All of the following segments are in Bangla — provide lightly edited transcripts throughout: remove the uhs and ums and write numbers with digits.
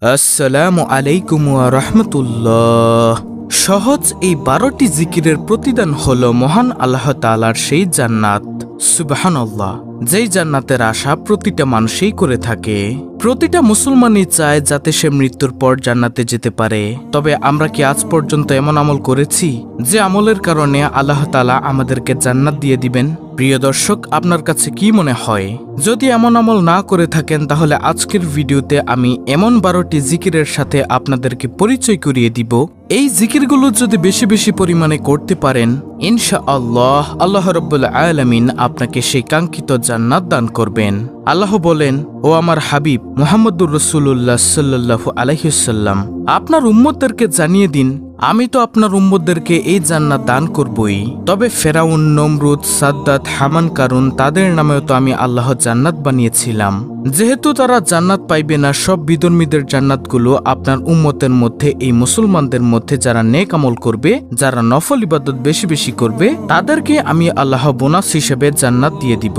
আসসালামু আলাইকুম ওয়া রাহমাতুল্লাহ। সহজ এই 12টি জিকিরের প্রতিদান হলো মহান আল্লাহ তাআলার সেই জান্নাত। সুবহানাল্লাহ, যেই জান্নাতের আশা প্রতিটা মানুষই করে থাকে। প্রতিটা মুসলমানই চায় যাতে সে মৃত্যুর পর জান্নাতে যেতে পারে। তবে আমরা কি আজ পর্যন্ত এমন আমল করেছি যে আমলের কারণে আল্লাহ তাআলা আমাদেরকে জান্নাত দিয়ে দিবেন? প্রিয় দর্শক, আপনার কাছে কি মনে হয়? যদি এমন আমল না করে থাকেন তাহলে আজকের ভিডিওতে আমি এমন 12টি জিকিরের সাথে আপনাদেরকে পরিচয় করিয়ে দিব। এই জিকিরগুলো যদি বেশি বেশি পরিমাণে করতে পারেন, ইনশাআল্লাহ আল্লাহ রাব্বুল আলামিন আপনাকে সেই কাঙ্ক্ষিত জান্নাত দান করবেন। আল্লাহ বলেন, ও আমার হাবিব মুহাম্মদুর রাসূলুল্লাহ সাল্লাল্লাহু আলাইহি ওয়াসাল্লাম, আপনার উম্মতদেরকে জানিয়ে দিন আমি তো আপনার উম্মতদেরকে এই জান্নাত দান করবই। তবে ফেরাউন, নমরুদ, সাদ্দাত, হামান, কারুন তাদের নামেও তো আমি আল্লাহ জান্নাত বানিয়েছিলাম। যেহেতু তারা জান্নাত পাইবে না, সব বিধর্মীদের জান্নাতগুলো আপনার উম্মতের মধ্যে, এই মুসলমানদের মধ্যে যারা নেক আমল করবে, যারা নফল ইবাদত বেশি বেশি করবে, তাদেরকে আমি আল্লাহ বোনাস হিসেবে জান্নাত দিয়ে দিব।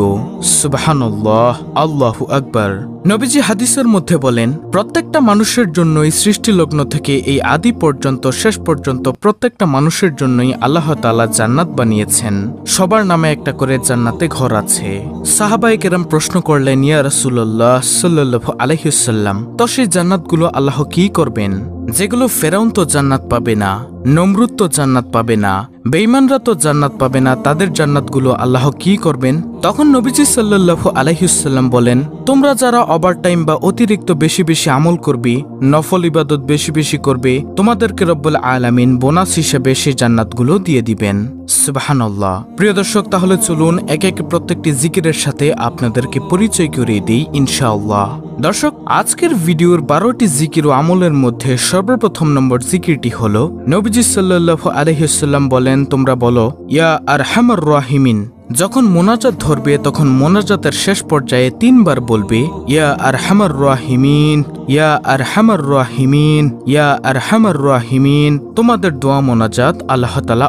সুবহানাল্লাহ, আল্লাহু আকবার। নবীজি হাদিসের মধ্যে বলেন, প্রত্যেকটা মানুষের জন্যই সৃষ্টি লগ্ন থেকে এই আদি পর্যন্ত শেষ পর্যন্ত প্রত্যেকটা মানুষের জন্যই আল্লাহ তাআলা জান্নাত বানিয়েছেন। সবার নামে একটা করে জান্নাতে ঘর আছে। সাহাবায়ে কেরাম প্রশ্ন করলেন, ইয়া রাসূলুল্লাহ সাল্লাল্লাহু আলাইহি ওয়াসাল্লাম, তো সেই জান্নাতগুলো আল্লাহ কি করবেন? যেগুলো ফেরাউন তো জান্নাত পাবে না, নমরুদ তো জান্নাত পাবে না, বেঈমানরা তো জান্নাত পাবে না, তাদের জান্নাতগুলো আল্লাহ কি করবেন? তখন নবীজি সাল্লাল্লাহু আলাইহি ওয়াসাল্লাম বলেন, তোমরা যারা ওভারটাইম বা অতিরিক্ত বেশি বেশি আমল করবে, নফল ইবাদত বেশি বেশি করবে, তোমাদেরকে রব্বুল আলামিন বোনাস হিসেবে সেই জান্নাতগুলো দিয়ে দিবেন। সুবহানাল্লাহ। প্রিয় দর্শক, তাহলে চলুন একে একে প্রত্যেকটি জিকিরের সাথে আপনাদেরকে পরিচয় করিয়ে দিই ইনশাআল্লাহ। দর্শক, আজকের ভিডিওর 12টি জিকির ও আমলের মধ্যে সর্বপ্রথম নম্বর জিকিরটি হলো, নবীজি সাল্লাল্লাহু আলাইহি ওয়াসাল্লাম বলেন, তোমরা বলো, ইয়া আরহামার রাহিমিন। যখন মোনাজাত ধরবে তখন মোনাজাতের শেষ পর্যায়ে 3 বার বলবে, ইয়া আরহামার রাহিমিন, ইয়া আরহামার রাহিমিন, ইয়া আরহামার রাহিমিন। তোমাদের দোয়া মোনাজাত আল্লাহ তাআলা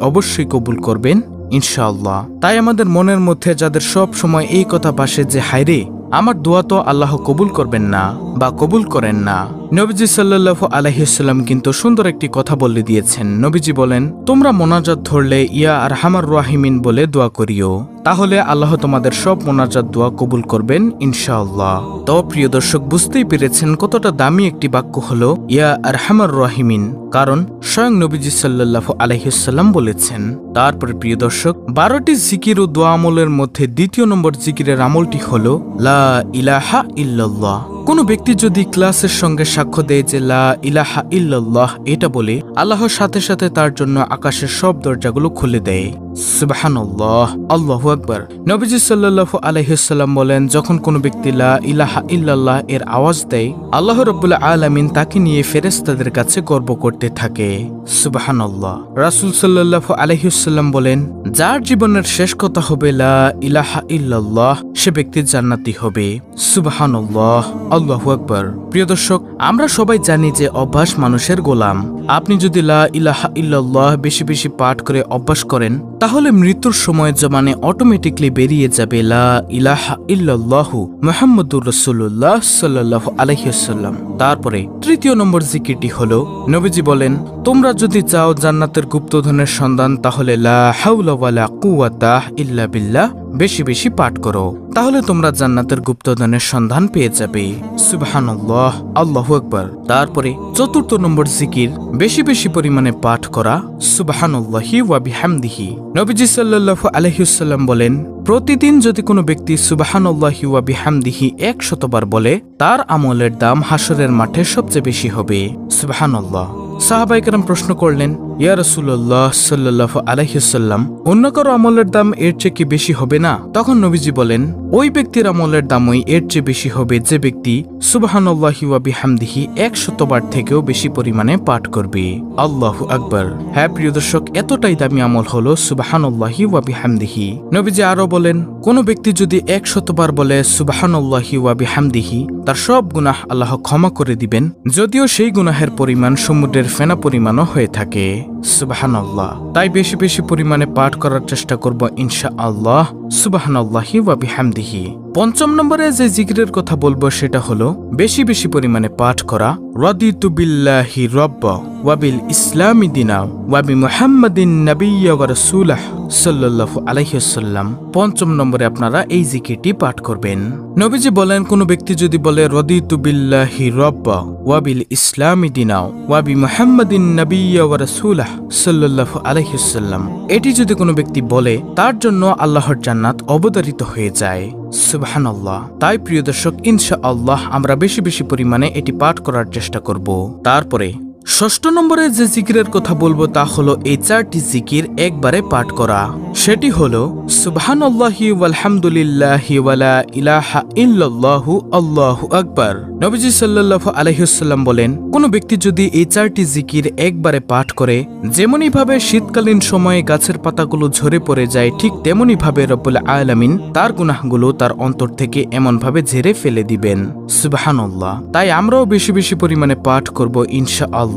অবশ্যই কবুল করবেন ইনশাআল্লাহ। তাই আমাদের মনের মধ্যে যাদের সব সময় এই কথা ভাসে যে, হায়রে আমার দোয়া তো আল্লাহ কবুল করবেন না বা কবুল করেন না, নবীজি সাল্লাল্লাহু আলাইহি ওয়াসাল্লাম কিন্তু সুন্দর একটি কথা বলে দিয়েছেন। নবীজি বলেন, তোমরা মোনাজাত ধরলে ইয়া আরহামার রাহিমিন বলে দোয়া করিও, তাহলে আল্লাহ তোমাদের সব মোনাজাত দোয়া কবুল করবেন ইনশাআল্লাহ। তো প্রিয় দর্শক, বুঝতেই পেরেছেন কতটা দামি একটি বাক্য হলো ইয়া আরহামার রাহিমিন, কারণ স্বয়ং নবীজি সাল্লাল্লাহু আলাইহি ওয়াসাল্লাম বলেছেন। তারপরে প্রিয় দর্শক, 12টি জিকির ও দোয়া আমলের মধ্যে দ্বিতীয় নম্বর জিকিরের আমলটি হলো লা ইলাহা ইল্লাল্লাহ। কোন ব্যক্তি যদি ক্লাসের সঙ্গে সাক্ষ্য দেয় যে লা ইলাহা ইল্লাল্লাহ এটা বলে, আল্লাহর সাথে সাথে তার জন্য আকাশের সব দরজাগুলো খুলে দেয়। সুবহানাল্লাহ, আল্লাহু আকবার। নবীজি সাল্লাল্লাহু আলাইহি ওয়াসাল্লাম বলেন, যখন কোনো ব্যক্তি লা ইলাহা ইল্লাল্লাহ এর আওয়াজ দেয়, আল্লাহ রাব্বুল আলামিন তাকে নিয়ে ফেরেশতাদের কাছে গর্ব করতে থাকে। সুবহানাল্লাহ। রাসূল সাল্লাল্লাহু আলাইহি ওয়াসাল্লাম বলেন, যার জীবনের শেষ কথা হবে লা ইলাহা ইল্লাল্লাহ, সে ব্যক্তি জান্নাতি হবে। সুবহানাল্লাহ, আল্লাহু আকবার। প্রিয় দর্শক, আমরা সবাই জানি যে অভ্যাস মানুষের গোলাম। আপনি যদি লা ইলাহা ইল্লাল্লাহ বেশি বেশি পাঠ করে অভ্যাস করেন, তাহলে মৃত্যুর সময় জবানে অটোমেটিকলি বেরিয়ে যাবে লা ইলাহা ইল্লাল্লাহু মুহাম্মাদুর রাসূলুল্লাহ সাল্লাল্লাহু আলাইহি ওয়াসাল্লাম। তারপরে তৃতীয় নম্বর জিকিরটি হলো, নবীজি বলেন, তোমরা যদি চাও জান্নাতের গুপ্তধনের সন্ধান, তাহলে লা হাওলা ওয়ালা কুওয়াতা ইল্লা বিল্লাহ বেশি বেশি পাঠ করো, তাহলে তোমরা জান্নাতের গুপ্তধনের সন্ধান পেয়ে যাবে। সুবহানাল্লাহ, আল্লাহু আকবার। তারপরে চতুর্থ নম্বর জিকির, বেশি বেশি পরিমাণে পাঠ করা সুবহানাল্লাহি ওয়া বিহামদিহি। নবীজি সাল্লাল্লাহু আলাইহি ওয়াসাল্লাম বলেন, প্রতিদিন যদি কোনো ব্যক্তি সুবহানাল্লাহি ওয়া বিহামদিহি 100 বার বলে, তার আমলের দাম হাসরের মাঠে সবচেয়ে বেশি হবে। সুবহানাল্লাহ। সাহাবায়ে কেরাম প্রশ্ন করলেন, ইয়া রাসূলুল্লাহ সাল্লাল্লাহু আলাইহি ওয়াসাল্লাম, অন্য কারো আমলের দাম এর চেয়ে কি বেশি হবে না? তখন নবীজি বলেন, ওই ব্যক্তির আমলের দামই এর চেয়ে বেশি হবে যে ব্যক্তি সুবহানাল্লাহি ওয়া বিহামদিহি 100 বার থেকেও বেশি পরিমাণে পাঠ করবে। আল্লাহু আকবার। হ্যাঁ প্রিয় দর্শক, এতটাই দামি আমল হলো সুবহানাল্লাহি ওয়া বিহামদিহি। নবীজি আরো বলেন, কোন ব্যক্তি যদি 100 বার বলে সুবহানাল্লাহি ওয়া বিহামদিহি, তার সব গুনাহ আল্লাহ ক্ষমা করে দিবেন, যদিও সেই গুনাহের পরিমাণ সমুদ্রের ফেনা পরিমাণও হয়ে থাকে। সুবহানাল্লাহ। তাই বেশি বেশি পরিমাণে পাঠ করার চেষ্টা করব ইনশাআল্লাহ। সুবহানাল্লাহি ওয়া বিহামদিহি। পঞ্চম নম্বরে যে জিকিরের কথা বলবো সেটা হলো বেশি বেশি পরিমাণে পাঠ করা রাদিতু বিল্লাহি রাব্বা ওয়া বিল ইসলামি দিনা ওয়া বি মুহাম্মাদিন নাবিয়্যা ওয়া রাসূলাহ সাল্লাল্লাহু আলাইহি ওয়াসাল্লাম। পঞ্চম নম্বরে আপনারা এই জিকিরটি পাঠ করবেন। নবীজি বলেন, কোন ব্যক্তি যদি বলে রাদিতু বিল্লাহি রাব্বা ওয়া বিল ইসলামি দিনা ওয়া বি মুহাম্মাদিন নাবিয়্যা ওয়া রাসূলাহ সাল্লাল্লাহু আলাইহি ওয়াসাল্লাম, এটি যদি কোনো ব্যক্তি বলে তার জন্য আল্লাহর জান্নাত অবতারিত হয়ে যায়। সুবহানাল্লাহ। তাই প্রিয় দর্শক, ইনশাআল্লাহ আমরা বেশি বেশি পরিমাণে এটি পাঠ করার চেষ্টা করব। তারপরে ষষ্ঠ নম্বরে যে জিকিরের কথা বলবো তা হলো এই 4টি জিকির একবারে পাঠ করা। সেটি হলো সুবহানাল্লাহি ওয়ালহামদুলিল্লাহি ওয়ালা ইলাহা ইল্লাল্লাহু আল্লাহু আকবার। নবীজি সাল্লাল্লাহু আলাইহি ওয়াসাল্লাম বলেন, কোন ব্যক্তি যদি এই 4টি জিকির একবারে পাঠ করে, যেমনই ভাবে শীতকালীন সময়ে গাছের পাতাগুলো ঝরে পড়ে যায়, ঠিক তেমনি ভাবে রব্বুল আলামিন তার গুনাহগুলো তার অন্তর থেকে এমন ভাবে ঝেড়ে ফেলে দিবেন। সুবহানাল্লাহ। তাই আমরাও বেশি বেশি পরিমাণে পাঠ করব ইনশাআল্লাহ।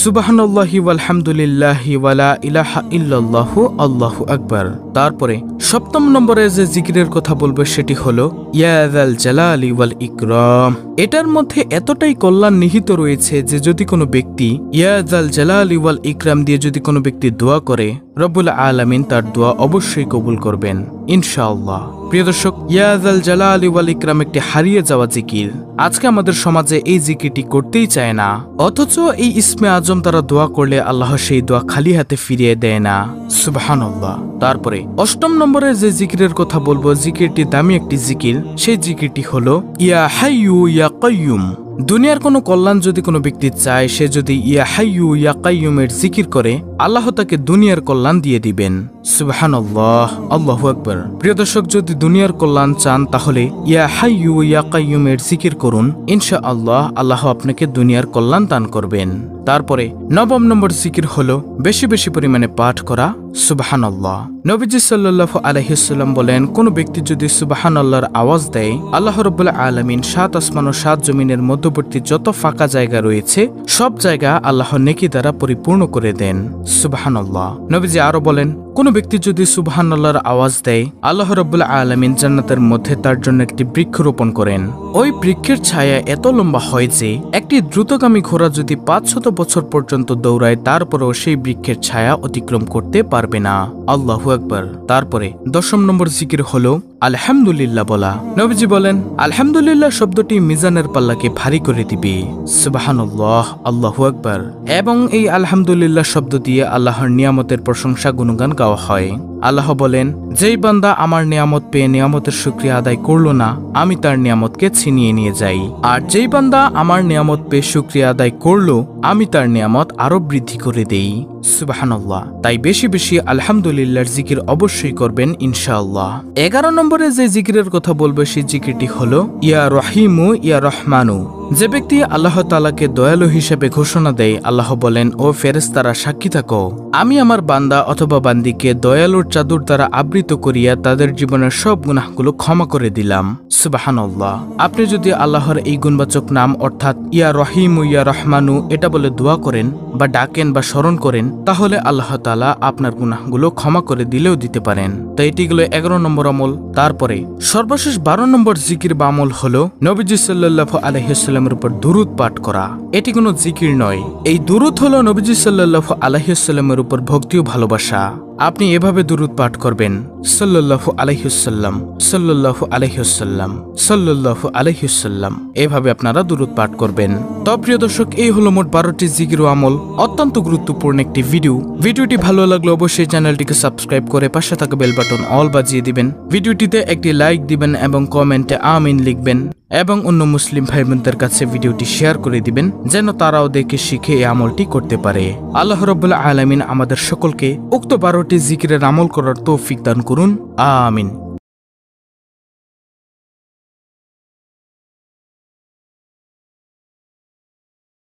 সুবহানাল্লাহি ওয়ালহামদুলিল্লাহি ওয়ালা ইলাহা ইল্লাল্লাহু আল্লাহু আকবার। তারপরে সপ্তম নম্বরে যে জিকিরের কথা বলবো সেটি হলো ইয়া যাল জালালি ওয়াল ইকরাম। এটার মধ্যে এতটাই কল্যাণ নিহিত রয়েছে যে যদি কোনো ব্যক্তি ইয়া যাল জালালি ওয়াল ইকরাম দিয়ে যদি কোনো ব্যক্তি দোয়া করে, রব্বুল আলামিন তার দোয়া অবশ্যই কবুল করবেন ইনশাআল্লাহ। প্রিয় দর্শক, ইয়া যাল জালালি ওয়াল ইকরাম একটি হারিয়ে যাওয়া জিকির। আজকে আমাদের সমাজে এই জিকিরটি করতেই চায় না, অথচ এই ইসমে আজম তারা দোয়া করলে আল্লাহ সেই দোয়া খালি হাতে ফিরিয়ে দেয় না। সুবহানাল্লাহ। তারপরে অষ্টম নম্বরে যে জিকিরের কথা বলবো, জিকিরটি দামি একটি জিকির। সেই জিকিরটি হলো ইয়া হাইয়ু ইয়া কাইয়ুম। দুনিয়ার কোনো কল্যাণ যদি কোনো ব্যক্তি চায়, সে যদি ইয়া হাইয়ু ইয়া কাইয়ুমের জিকির করে, আল্লাহ তাকে দুনিয়ার কল্যাণ দিয়ে দিবেন। সুবহানাল্লাহ, আল্লাহু আকবার। প্রিয় দর্শক, যদি দুনিয়ার কল্যাণ চান তাহলে ইয়া হাইয়ু ইয়া কাইয়ুমের জিকির করুন, ইনশাআল্লাহ আল্লাহ আপনাকে দুনিয়ার কল্যাণ দান করবেন। তারপরে নবম নম্বর জিকির হলো বেশি বেশি পরিমাণে পাঠ করা সুবহানাল্লাহ। নবীজি সাল্লাল্লাহু আলাইহি ওয়াসাল্লাম বলেন, কোন ব্যক্তি যদি সুবহানাল্লাহর আওয়াজ দেয়, আল্লাহ রাব্বুল আলামিন 7 আসমান ও 7 জমিনের মধ্যবর্তী যত ফাঁকা জায়গা রয়েছে সব জায়গা আল্লাহ নেকি দ্বারা পরিপূর্ণ করে দেন। সুবহানাল্লাহ। নবীজি আরো বলেন, কোন ব্যক্তি যদি সুবহানাল্লাহর আওয়াজ দেয়, আল্লাহ রাব্বুল আলামিন জান্নাতের মধ্যে তার জন্য একটি বৃক্ষ রোপণ করেন। ওই বৃক্ষের ছায়া এত লম্বা হয় যে একটি দ্রুতগামী ঘোড়া যদি 500 বছর পর্যন্ত দৌড়ায়, তারপরেও সেই বৃক্ষের ছায়া অতিক্রম করতে পারবে না। আল্লাহু আকবার। তারপরে দশম নম্বর জিকির হলো আলহামদুলিল্লাহ বলা। নবীজি বলেন, আলহামদুলিল্লাহ শব্দটি মিজানের পাল্লাকে ভারী করে দিবে। সুবহানাল্লাহ, আল্লাহু আকবার। এবং এই আলহামদুলিল্লাহ শব্দ দিয়ে আল্লাহর নিয়ামতের প্রশংসা গুণগান গাওয়া হয়। আল্লাহ বলেন, যেই বান্দা আমার নিয়ামত পেয়ে নিয়ামতের শুকরিয়া আদায় করলো না, আমি তার নিয়ামতকে ছিনিয়ে নিয়ে যাই। আর যেই বান্দা আমার নিয়ামত পেয়ে শুকরিয়া আদায় করলো, আমি তার নিয়ামত আরো বৃদ্ধি করে দেই। সুবহানাল্লাহ। তাই বেশি বেশি আলহামদুলিল্লাহর জিকির অবশ্যই করবেন ইনশাআল্লাহ। 11 নম্বরে যে জিকিরের কথা বলবো সেই জিকিরটি হলো ইয়া রহিমু ইয়া রহমানু। যে ব্যক্তি আল্লাহ তাআলাকে দয়ালু হিসেবে ঘোষণা দেয়, আল্লাহ বলেন, ও ফেরেশতারা সাক্ষী থাকো, আমি আমার বান্দা অথবা বান্দিকে দয়ালুর চাদর দ্বারা আবৃত করিয়া তাদের জীবনের সব গুনাহগুলো ক্ষমা করে দিলাম। সুবহানাল্লাহ। আপনি যদি আল্লাহর এই গুণবাচক নাম অর্থাৎ ইয়া রহিমু ইয়া রহমানু এটা বলে দোয়া করেন বা ডাকেন বা স্মরণ করেন, তাহলে আল্লাহ তাআলা আপনার গুনাহগুলো ক্ষমা করে দিলেও দিতে পারেন। তো এটি হলো 11 নম্বর আমল। তারপরে সর্বশেষ 12 নম্বর জিকির বা আমল হলো নবীজি সাল্লাল্লাহু আলাইহি ওয়াসাল্লামের উপর দুরূদ পাঠ করা। এটি কোনো জিকির নয়, এই দুরূদ হলো নবীজি সাল্লাল্লাহু আলাইহি ওয়াসাল্লামের উপর ভক্তি ও ভালোবাসা। আপনি এভাবে দুরূদ পাঠ করবেন, সাল্লাল্লাহু আলাইহি ওয়াসাল্লাম, সাল্লাল্লাহু আলাইহি ওয়াসাল্লাম, সাল্লাল্লাহু আলাইহি ওয়াসাল্লাম। এভাবে আপনারা দুরূদ পাঠ করবেন। তো প্রিয় দর্শক, এই হলো মোট 12টি জিকির ও আমল। অত্যন্ত গুরুত্বপূর্ণ একটি ভিডিও। ভিডিওটি ভালো লাগলে অবশ্যই চ্যানেলটিকে সাবস্ক্রাইব করে পাশে থাকা বেল বাটন অল বাজিয়ে দিবেন। ভিডিওটিতে একটি লাইক দিবেন এবং কমেন্টে আমিন লিখবেন এবং অন্য মুসলিম ভাই বোনদের কাছে ভিডিওটি শেয়ার করে দিবেন, যেন তারাও দেখে শিখে এই আমলটি করতে পারে। আল্লাহ রাব্বুল আলামিন আমাদের সকলকে উক্ত 12টি জিকিরের আমল করার তৌফিক দান করুন। আমিন।